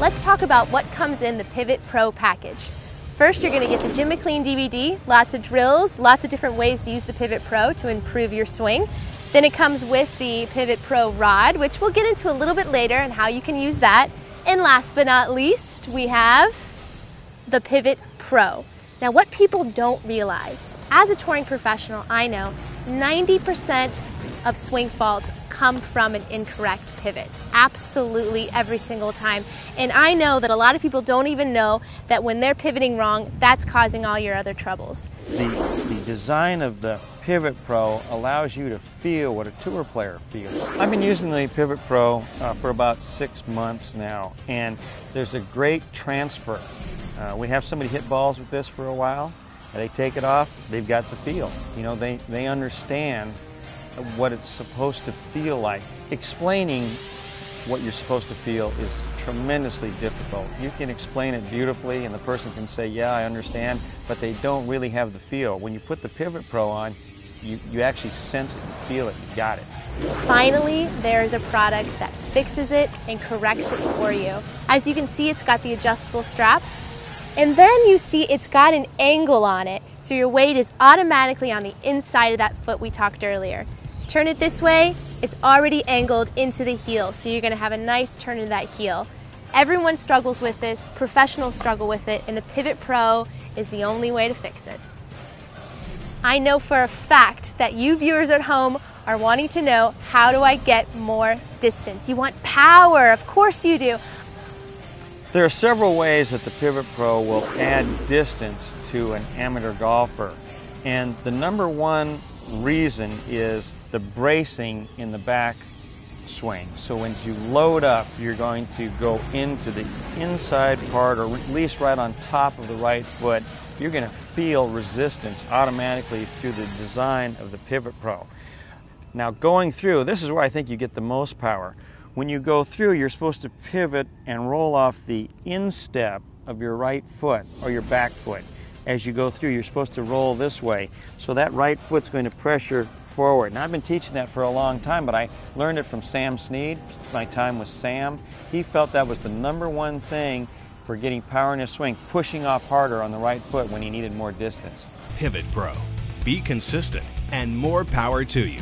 let's talk about what comes in the PivotPro package. First, you're going to get the Jim McLean DVD, lots of drills, lots of different ways to use the PivotPro to improve your swing. Then it comes with the PivotPro rod, which we'll get into a little bit later and how you can use that. And last but not least, we have the PivotPro. Now, what people don't realize, as a touring professional, I know 90% of swing faults come from an incorrect pivot. Absolutely every single time. And I know that a lot of people don't even know that when they're pivoting wrong, that's causing all your other troubles. The design of the PivotPro allows you to feel what a tour player feels. I've been using the PivotPro for about 6 months now, and there's a great transfer. We have somebody hit balls with this for a while, and they take it off, they've got the feel. You know, they understand what it's supposed to feel like. Explaining what you're supposed to feel is tremendously difficult. You can explain it beautifully and the person can say, yeah, I understand, but they don't really have the feel. When you put the PivotPro on, you actually sense it, you feel it, you got it. Finally, there's a product that fixes it and corrects it for you. As you can see, it's got the adjustable straps, and then you see it's got an angle on it, so your weight is automatically on the inside of that foot we talked earlier. Turn it this way, it's already angled into the heel, so you're going to have a nice turn in that heel. Everyone struggles with this, professionals struggle with it, and the PivotPro is the only way to fix it. I know for a fact that you viewers at home are wanting to know, how do I get more distance? You want power, of course you do. There are several ways that the PivotPro will add distance to an amateur golfer, and the number one reason is the bracing in the back swing. So when you load up, you're going to go into the inside part, or at least right on top of the right foot. You're going to feel resistance automatically through the design of the PivotPro. Now going through, this is where I think you get the most power. When you go through, you're supposed to pivot and roll off the instep of your right foot or your back foot. As you go through, you're supposed to roll this way, so that right foot's going to pressure forward. Now, I've been teaching that for a long time, but I learned it from Sam Snead, my time with Sam. He felt that was the number one thing for getting power in his swing, pushing off harder on the right foot when he needed more distance. PivotPro. Be consistent and more power to you.